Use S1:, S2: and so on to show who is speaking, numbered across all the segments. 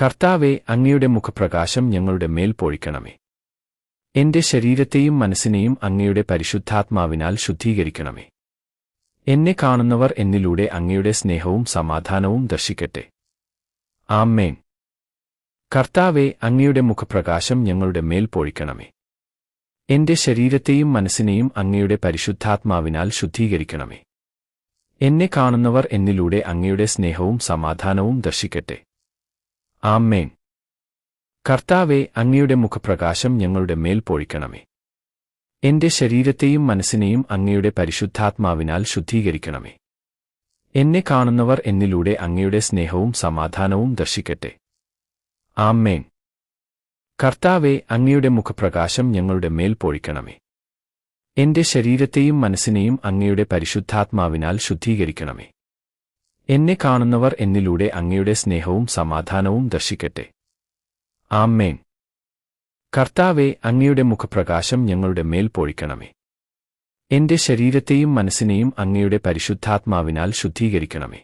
S1: കർത്താവേ, അങ്ങയുടെ മുഖപ്രകാശം ഞങ്ങളുടെ മേൽ പൊഴിക്കണമേ. എന്റെ ശരീരത്തെയും മനസ്സിനെയും അങ്ങയുടെ പരിശുദ്ധാത്മാവിനാൽ ശുദ്ധീകരിക്കണമേ. എന്നെ കാണുന്നവർ എന്നിലൂടെ അങ്ങയുടെ സ്നേഹവും സമാധാനവും ദർശിക്കട്ടെ. ആമേൻ. കർത്താവേ, അങ്ങയുടെ മുഖപ്രകാശം ഞങ്ങളുടെ മേൽ പൊഴിക്കണമേ. എന്റെ ശരീരത്തെയും മനസ്സിനെയും അങ്ങയുടെ പരിശുദ്ധാത്മാവിനാൽ ശുദ്ധീകരിക്കണമേ. എന്നെ കാണുന്നവർ എന്നിലൂടെ അങ്ങയുടെ സ്നേഹവും സമാധാനവും ദർശിക്കട്ടെ. ആമേൻ. കർത്താവേ, അങ്ങയുടെ മുഖപ്രകാശം ഞങ്ങളുടെ മേൽ പൊഴിക്കണമേ. എന്റെ ശരീരത്തെയും മനസ്സിനെയും അങ്ങയുടെ പരിശുദ്ധാത്മാവിനാൽ ശുദ്ധീകരിക്കണമേ. എന്നെ കാണുന്നവർ എന്നിലൂടെ അങ്ങയുടെ സ്നേഹവും സമാധാനവും ദർശിക്കട്ടെ. ആമേൻ. കർത്താവേ, അങ്ങയുടെ മുഖപ്രകാശം ഞങ്ങളുടെ മേൽ പൊഴിക്കണമേ. എന്റെ ശരീരത്തെയും മനസ്സിനെയും അങ്ങയുടെ പരിശുദ്ധാത്മാവിനാൽ ശുദ്ധീകരിക്കണമേ. എന്നെ കാണുന്നവർ എന്നിലൂടെ അങ്ങയുടെ സ്നേഹവും സമാധാനവും ദർശിക്കട്ടെ. ആമേൻ. കർത്താവേ, അങ്ങയുടെ മുഖപ്രകാശം ഞങ്ങളുടെ മേൽ പൊഴിക്കണമേ. എന്റെ ശരീരത്തെയും മനസ്സിനെയും അങ്ങയുടെ പരിശുദ്ധാത്മാവിനാൽ ശുദ്ധീകരിക്കണമേ.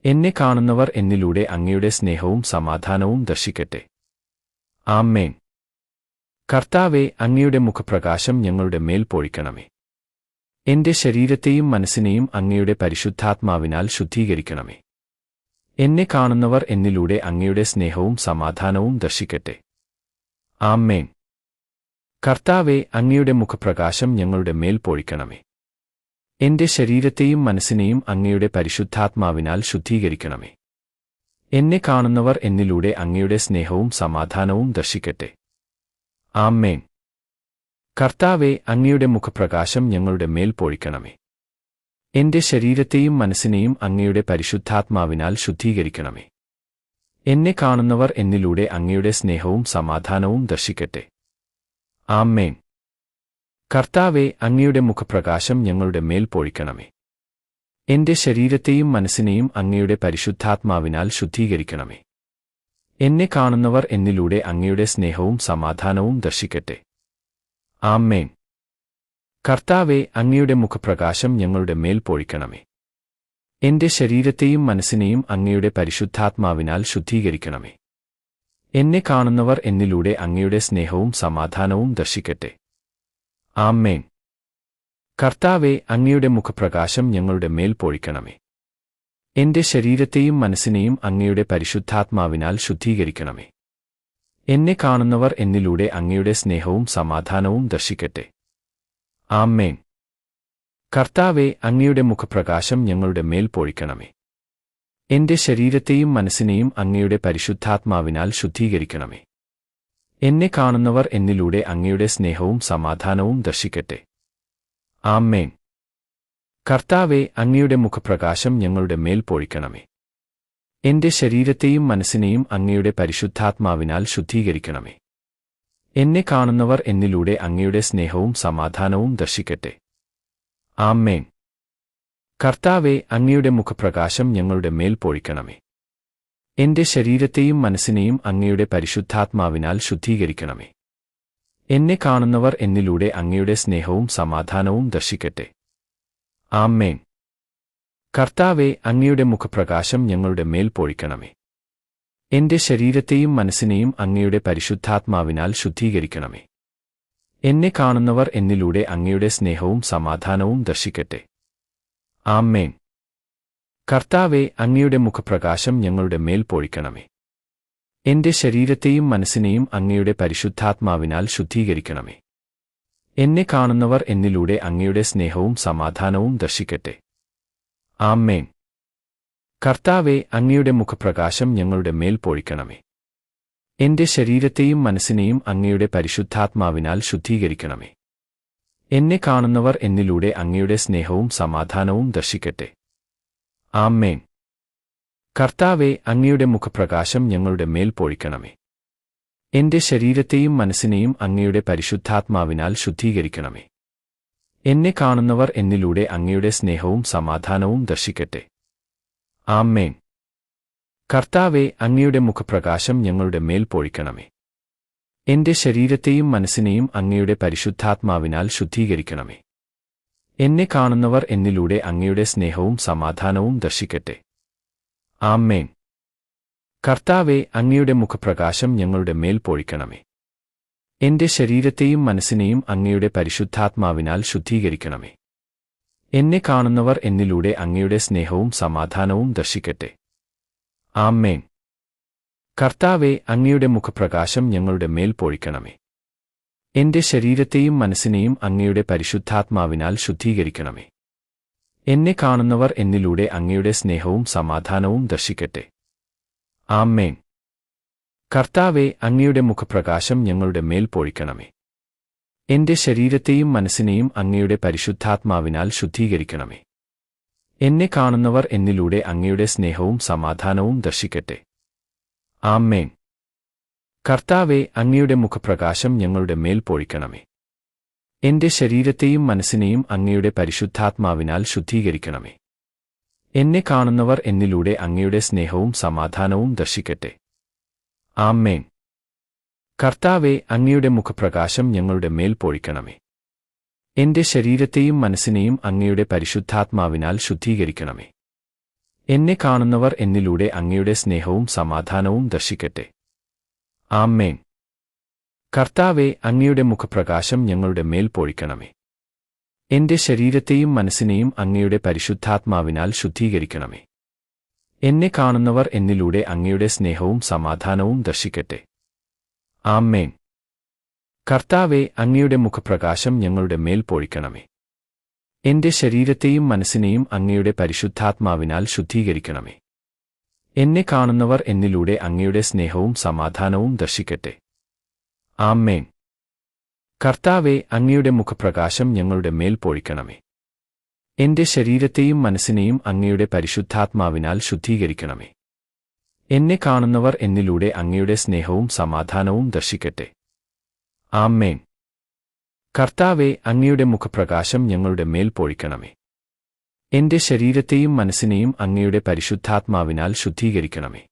S1: എന്നെ കാണുന്നവർ എന്നിലൂടെ അങ്ങയുടെ സ്നേഹവും സമാധാനവും ദർശിക്കട്ടെ. ആമേൻ. കർത്താവേ, അങ്ങയുടെ മുഖപ്രകാശം ഞങ്ങളുടെ മേൽ പൊഴിക്കണമേ. എന്റെ ശരീരത്തെയും മനസ്സിനെയും അങ്ങയുടെ പരിശുദ്ധാത്മാവിനാൽ ശുദ്ധീകരിക്കണമേ. എന്നെ കാണുന്നവർ എന്നിലൂടെ അങ്ങയുടെ സ്നേഹവും സമാധാനവും ദർശിക്കട്ടെ. ആമേൻ. കർത്താവേ, അങ്ങയുടെ മുഖപ്രകാശം ഞങ്ങളുടെ മേൽ പൊഴിക്കണമേ. എന്റെ ശരീരത്തെയും മനസ്സിനെയും അങ്ങയുടെ പരിശുദ്ധാത്മാവിനാൽ ശുദ്ധീകരിക്കണമേ. എന്നെ കാണുന്നവർ എന്നിലൂടെ അങ്ങയുടെ സ്നേഹവും സമാധാനവും ദർശിക്കട്ടെ. ആമേൻ. കർത്താവേ, അങ്ങയുടെ മുഖപ്രകാശം ഞങ്ങളുടെ മേൽ പൊഴിക്കണമേ. എന്റെ ശരീരത്തെയും മനസ്സിനെയും അങ്ങയുടെ പരിശുദ്ധാത്മാവിനാൽ ശുദ്ധീകരിക്കണമേ. എന്നെ കാണുന്നവർ എന്നിലൂടെ അങ്ങയുടെ സ്നേഹവും സമാധാനവും ദർശിക്കട്ടെ. ആമേൻ. കർത്താവേ, അങ്ങയുടെ മുഖപ്രകാശം ഞങ്ങളുടെ മേൽ പൊഴിക്കണമേ. എന്റെ ശരീരത്തെയും മനസ്സിനെയും അങ്ങയുടെ പരിശുദ്ധാത്മാവിനാൽ ശുദ്ധീകരിക്കണമേ. എന്നെ കാണുന്നവർ എന്നിലൂടെ അങ്ങയുടെ സ്നേഹവും സമാധാനവും ദർശിക്കട്ടെ. ആമേൻ. കർത്താവേ, അങ്ങയുടെ മുഖപ്രകാശം ഞങ്ങളുടെ മേൽ പൊഴിക്കണമേ. എന്റെ ശരീരത്തെയും മനസ്സിനെയും അങ്ങയുടെ പരിശുദ്ധാത്മാവിനാൽ ശുദ്ധീകരിക്കണമേ. എന്നെ കാണുന്നവർ എന്നിലൂടെ അങ്ങയുടെ സ്നേഹവും സമാധാനവും ദർശിക്കട്ടെ. ആമേൻ. കർത്താവേ, അങ്ങയുടെ മുഖപ്രകാശം ഞങ്ങളുടെ മേൽ പൊഴിക്കണമേ. എന്റെ ശരീരത്തെയും മനസ്സിനെയും അങ്ങയുടെ പരിശുദ്ധാത്മാവിനാൽ ശുദ്ധീകരിക്കണമേ. എന്നെ കാണുന്നവർ എന്നിലൂടെ അങ്ങയുടെ സ്നേഹവും സമാധാനവും ദർശിക്കട്ടെ. ആമേൻ. കർത്താവേ, അങ്ങയുടെ മുഖപ്രകാശം ഞങ്ങളുടെ മേൽ പൊഴിക്കണമേ. എന്റെ ശരീരത്തെയും മനസ്സിനെയും അങ്ങയുടെ പരിശുദ്ധാത്മാവിനാൽ ശുദ്ധീകരിക്കണമേ. എന്നെ കാണുന്നവർ എന്നിലൂടെ അങ്ങയുടെ സ്നേഹവും സമാധാനവും ദർശിക്കട്ടെ. ആമേൻ. കർത്താവേ, അങ്ങയുടെ മുഖപ്രകാശം ഞങ്ങളുടെ മേൽ പൊഴിക്കണമേ. എന്റെ ശരീരത്തെയും മനസ്സിനെയും അങ്ങയുടെ പരിശുദ്ധാത്മാവിനാൽ ശുദ്ധീകരിക്കണമേ. എന്നെ കാണുന്നവർ എന്നിലൂടെ അങ്ങയുടെ സ്നേഹവും സമാധാനവും ദർശിക്കട്ടെ. ആമേൻ. കർത്താവേ, അങ്ങയുടെ മുഖപ്രകാശം ഞങ്ങളുടെ മേൽ പൊഴിക്കണമേ. എന്റെ ശരീരത്തെയും മനസ്സിനെയും അങ്ങയുടെ പരിശുദ്ധാത്മാവിനാൽ ശുദ്ധീകരിക്കണമേ. എന്നെ കാണുന്നവർ എന്നിലൂടെ അങ്ങയുടെ സ്നേഹവും സമാധാനവും ദർശിക്കട്ടെ. ആമേൻ. കർത്താവേ, അങ്ങയുടെ മുഖപ്രകാശം ഞങ്ങളുടെ മേൽ പൊഴിക്കണമേ. എന്റെ ശരീരത്തെയും മനസ്സിനെയും അങ്ങയുടെ പരിശുദ്ധാത്മാവിനാൽ ശുദ്ധീകരിക്കണമേ. എന്നെ കാണുന്നവർ എന്നിലൂടെ അങ്ങയുടെ സ്നേഹവും സമാധാനവും ദർശിക്കട്ടെ. ആമേൻ. കർത്താവേ, അങ്ങയുടെ മുഖപ്രകാശം ഞങ്ങളുടെ മേൽ പൊഴിക്കണമേ. എന്റെ ശരീരത്തെയും മനസ്സിനെയും അങ്ങയുടെ പരിശുദ്ധാത്മാവിനാൽ ശുദ്ധീകരിക്കണമേ. എന്നെ കാണുന്നവർ എന്നിലൂടെ അങ്ങയുടെ സ്നേഹവും സമാധാനവും ദർശിക്കട്ടെ. ആമേൻ. കർത്താവേ, അങ്ങയുടെ മുഖപ്രകാശം ഞങ്ങളുടെ മേൽ പൊഴിക്കണമേ. എന്റെ ശരീരത്തെയും മനസ്സിനെയും അങ്ങയുടെ പരിശുദ്ധാത്മാവിനാൽ ശുദ്ധീകരിക്കണമേ. എന്നെ കാണുന്നവർ എന്നിലൂടെ അങ്ങയുടെ സ്നേഹവും സമാധാനവും ദർശിക്കട്ടെ. ആമേൻ. കർത്താവേ, അങ്ങയുടെ മുഖപ്രകാശം ഞങ്ങളുടെ മേൽ പൊഴിക്കണമേ. എന്റെ ശരീരത്തെയും മനസ്സിനെയും അങ്ങയുടെ പരിശുദ്ധാത്മാവിനാൽ ശുദ്ധീകരിക്കണമേ. എന്നെ കാണുന്നവർ എന്നിലൂടെ അങ്ങയുടെ സ്നേഹവും സമാധാനവും ദർശിക്കട്ടെ. ആമേൻ. കർത്താവേ, അങ്ങയുടെ മുഖപ്രകാശം ഞങ്ങളുടെ മേൽ പൊഴിക്കണമേ. എന്റെ ശരീരത്തെയും മനസ്സിനെയും അങ്ങയുടെ പരിശുദ്ധാത്മാവിനാൽ ശുദ്ധീകരിക്കണമേ. എന്നെ കാണുന്നവർ എന്നിലൂടെ അങ്ങയുടെ സ്നേഹവും സമാധാനവും ദർശിക്കട്ടെ. ആമേൻ. കർത്താവേ, അങ്ങയുടെ മുഖപ്രകാശം ഞങ്ങളുടെ മേൽ പൊഴിക്കണമേ. എന്റെ ശരീരത്തെയും മനസ്സിനെയും അങ്ങയുടെ പരിശുദ്ധാത്മാവിനാൽ ശുദ്ധീകരിക്കണമേ. എന്നെ കാണുന്നവർ എന്നിലൂടെ അങ്ങയുടെ സ്നേഹവും സമാധാനവും ദർശിക്കട്ടെ. ആമേൻ. കർത്താവേ, അങ്ങയുടെ മുഖപ്രകാശം ഞങ്ങളുടെ മേൽ പൊഴിക്കണമേ. എന്റെ ശരീരത്തെയും മനസ്സിനെയും അങ്ങയുടെ പരിശുദ്ധാത്മാവിനാൽ ശുദ്ധീകരിക്കണമേ. എന്നെ കാണുന്നവർ എന്നിലൂടെ അങ്ങയുടെ സ്നേഹവും സമാധാനവും ദർശിക്കട്ടെ. ആമേൻ. കർത്താവേ, അങ്ങയുടെ മുഖപ്രകാശം ഞങ്ങളുടെ മേൽ പൊഴിക്കണമേ. എന്റെ ശരീരത്തെയും മനസ്സിനെയും അങ്ങയുടെ പരിശുദ്ധാത്മാവിനാൽ ശുദ്ധീകരിക്കണമേ. എന്നെ കാണുന്നവർ എന്നിലൂടെ അങ്ങയുടെ സ്നേഹവും സമാധാനവും ദർശിക്കട്ടെ. ആമേൻ. കർത്താവേ, അങ്ങയുടെ മുഖപ്രകാശം ഞങ്ങളുടെ മേൽ പൊഴിക്കണമേ. എന്റെ ശരീരത്തെയും മനസ്സിനെയും അങ്ങയുടെ പരിശുദ്ധാത്മാവിനാൽ ശുദ്ധീകരിക്കണമേ. എന്നെ കാണുന്നവർ എന്നിലൂടെ അങ്ങയുടെ സ്നേഹവും സമാധാനവും ദർശിക്കട്ടെ. ആമേൻ. കർത്താവേ, അങ്ങയുടെ മുഖപ്രകാശം ഞങ്ങളുടെ മേൽ പൊഴിക്കണമേ. എന്റെ ശരീരത്തെയും മനസ്സിനെയും അങ്ങയുടെ പരിശുദ്ധാത്മാവിനാൽ ശുദ്ധീകരിക്കണമേ. എന്നെ കാണുന്നവർ എന്നിലൂടെ അങ്ങയുടെ സ്നേഹവും സമാധാനവും ദർശിക്കട്ടെ. ആമേൻ. കർത്താവേ, അങ്ങയുടെ മുഖപ്രകാശം ഞങ്ങളുടെ മേൽ പൊഴിക്കണമേ. എന്റെ ശരീരത്തെയും മനസ്സിനെയും അങ്ങയുടെ പരിശുദ്ധാത്മാവിനാൽ ശുദ്ധീകരിക്കണമേ. എന്നെ കാണുന്നവർ എന്നിലൂടെ അങ്ങയുടെ സ്നേഹവും സമാധാനവും ദർശിക്കട്ടെ. ആമേൻ. കർത്താവേ, അങ്ങയുടെ മുഖപ്രകാശം ഞങ്ങളുടെ മേൽ പൊഴിക്കണമേ. എന്റെ ശരീരത്തെയും മനസ്സിനെയും അങ്ങയുടെ പരിശുദ്ധാത്മാവിനാൽ ശുദ്ധീകരിക്കണമേ. എന്നെ കാണുന്നവർ എന്നിലൂടെ അങ്ങയുടെ സ്നേഹവും സമാധാനവും ദർശിക്കട്ടെ. ആമേൻ. കർത്താവേ, അങ്ങയുടെ മുഖപ്രകാശം ഞങ്ങളുടെ മേൽ പൊഴിക്കണമേ. എന്റെ ശരീരത്തെയും മനസ്സിനെയും അങ്ങയുടെ പരിശുദ്ധാത്മാവിനാൽ ശുദ്ധീകരിക്കണമേ. എന്നെ കാണുന്നവർ എന്നിലൂടെ അങ്ങയുടെ സ്നേഹവും സമാധാനവും ദർശിക്കട്ടെ. ആമേൻ. കർത്താവേ, അങ്ങയുടെ മുഖപ്രകാശം ഞങ്ങളുടെ മേൽ പൊഴിക്കണമേ. എന്റെ ശരീരത്തെയും മനസ്സിനെയും അങ്ങയുടെ പരിശുദ്ധാത്മാവിനാൽ ശുദ്ധീകരിക്കണമേ.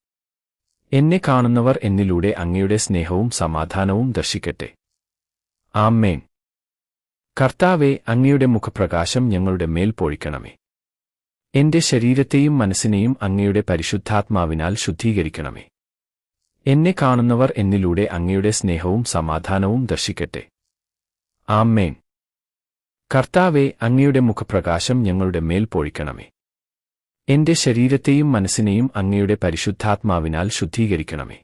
S1: എന്നെ കാണുന്നവർ എന്നിലൂടെ അങ്ങയുടെ സ്നേഹവും സമാധാനവും ദർശിക്കട്ടെ. ആമേൻ. കർത്താവേ, അങ്ങയുടെ മുഖപ്രകാശം ഞങ്ങളുടെ മേൽ പൊഴിക്കണമേ. എന്റെ ശരീരത്തെയും മനസ്സിനെയും അങ്ങയുടെ പരിശുദ്ധാത്മാവിനാൽ ശുദ്ധീകരിക്കണമേ. എന്നെ കാണുന്നവർ എന്നിലൂടെ അങ്ങയുടെ സ്നേഹവും സമാധാനവും ദർശിക്കട്ടെ. ആമേൻ. കർത്താവേ, അങ്ങയുടെ മുഖപ്രകാശം ഞങ്ങളുടെ മേൽ പൊഴിക്കണമേ. എന്റെ ശരീരത്തെയും മനസ്സിനെയും അങ്ങയുടെ പരിശുദ്ധാത്മാവിനാൽ ശുദ്ധീകരിക്കണമേ.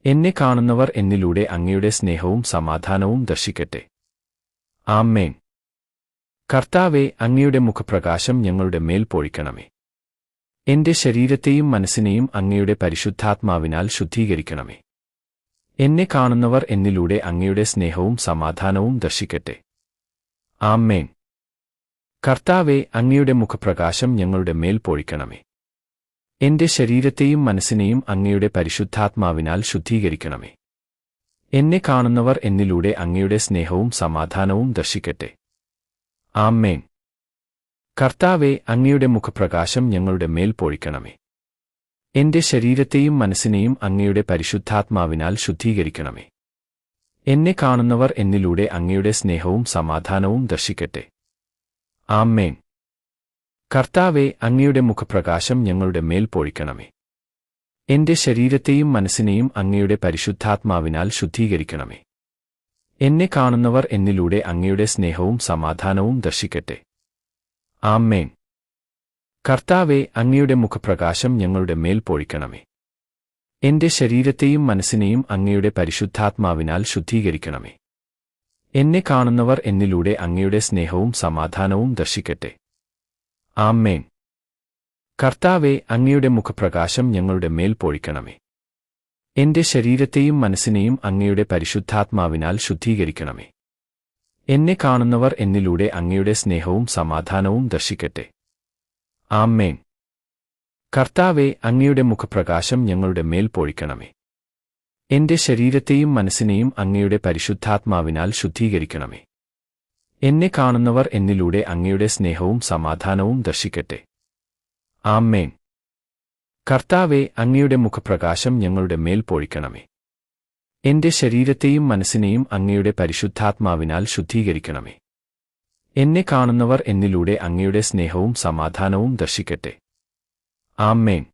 S1: എന്നെ കാണുന്നവർ എന്നിലൂടെ അങ്ങയുടെ സ്നേഹവും സമാധാനവും ദർശിക്കട്ടെ. ആമേൻ. കർത്താവേ, അങ്ങയുടെ മുഖപ്രകാശം ഞങ്ങളുടെ മേൽ പൊഴിക്കണമേ. എന്റെ ശരീരത്തെയും മനസ്സിനെയും അങ്ങയുടെ പരിശുദ്ധാത്മാവിനാൽ ശുദ്ധീകരിക്കണമേ. എന്നെ കാണുന്നവർ എന്നിലൂടെ അങ്ങയുടെ സ്നേഹവും സമാധാനവും ദർശിക്കട്ടെ. ആമേൻ. കർത്താവേ, അങ്ങയുടെ മുഖപ്രകാശം ഞങ്ങളുടെ മേൽ പൊഴിക്കണമേ. എന്റെ ശരീരത്തെയും മനസ്സിനെയും അങ്ങയുടെ പരിശുദ്ധാത്മാവിനാൽ ശുദ്ധീകരിക്കണമേ. എന്നെ കാണുന്നവർ എന്നിലൂടെ അങ്ങയുടെ സ്നേഹവും സമാധാനവും ദർശിക്കട്ടെ. ആമേൻ. കർത്താവേ, അങ്ങയുടെ മുഖപ്രകാശം ഞങ്ങളുടെ മേൽ പൊഴിക്കണമേ. എന്റെ ശരീരത്തെയും മനസ്സിനെയും അങ്ങയുടെ പരിശുദ്ധാത്മാവിനാൽ ശുദ്ധീകരിക്കണമേ. എന്നെ കാണുന്നവർ എന്നിലൂടെ അങ്ങയുടെ സ്നേഹവും സമാധാനവും ദർശിക്കട്ടെ. ആമേൻ. കർത്താവേ, അങ്ങയുടെ മുഖപ്രകാശം ഞങ്ങളുടെ മേൽ പൊഴിക്കണമേ. എന്റെ ശരീരത്തെയും മനസ്സിനെയും അങ്ങയുടെ പരിശുദ്ധാത്മാവിനാൽ ശുദ്ധീകരിക്കണമേ. എന്നെ കാണുന്നവർ എന്നിലൂടെ അങ്ങയുടെ സ്നേഹവും സമാധാനവും ദർശിക്കട്ടെ. ആമേൻ. കർത്താവേ, അങ്ങയുടെ മുഖപ്രകാശം ഞങ്ങളുടെ മേൽ പൊഴിക്കണമേ. എന്റെ ശരീരത്തെയും മനസ്സിനെയും അങ്ങയുടെ പരിശുദ്ധാത്മാവിനാൽ ശുദ്ധീകരിക്കണമേ. എന്നെ കാണുന്നവർ എന്നിലൂടെ അങ്ങയുടെ സ്നേഹവും സമാധാനവും ദർശിക്കട്ടെ. ആമേൻ. കർത്താവേ, അങ്ങയുടെ മുഖപ്രകാശം ഞങ്ങളുടെ മേൽ പൊഴിക്കണമേ. എന്റെ ശരീരത്തെയും മനസ്സിനെയും അങ്ങയുടെ പരിശുദ്ധാത്മാവിനാൽ ശുദ്ധീകരിക്കണമേ. എന്നെ കാണുന്നവർ എന്നിലൂടെ അങ്ങയുടെ സ്നേഹവും സമാധാനവും ദർശിക്കട്ടെ. ആമേൻ. കർത്താവേ, അങ്ങയുടെ മുഖപ്രകാശം ഞങ്ങളുടെ മേൽ പൊഴിക്കണമേ. എന്റെ ശരീരത്തെയും മനസ്സിനെയും അങ്ങയുടെ പരിശുദ്ധാത്മാവിനാൽ ശുദ്ധീകരിക്കണമേ. എന്നെ കാണുന്നവർ എന്നിലൂടെ അങ്ങയുടെ സ്നേഹവും സമാധാനവും ദർശിക്കട്ടെ. ആമേൻ. കർത്താവേ, അങ്ങയുടെ മുഖപ്രകാശം ഞങ്ങളുടെ മേൽ പൊഴിക്കണമേ. എന്റെ ശരീരത്തെയും മനസ്സിനെയും അങ്ങയുടെ പരിശുദ്ധാത്മാവിനാൽ ശുദ്ധീകരിക്കണമേ. എന്നെ കാണുന്നവർ എന്നിലൂടെ അങ്ങയുടെ സ്നേഹവും സമാധാനവും ദർശിക്കട്ടെ. ആമേൻ.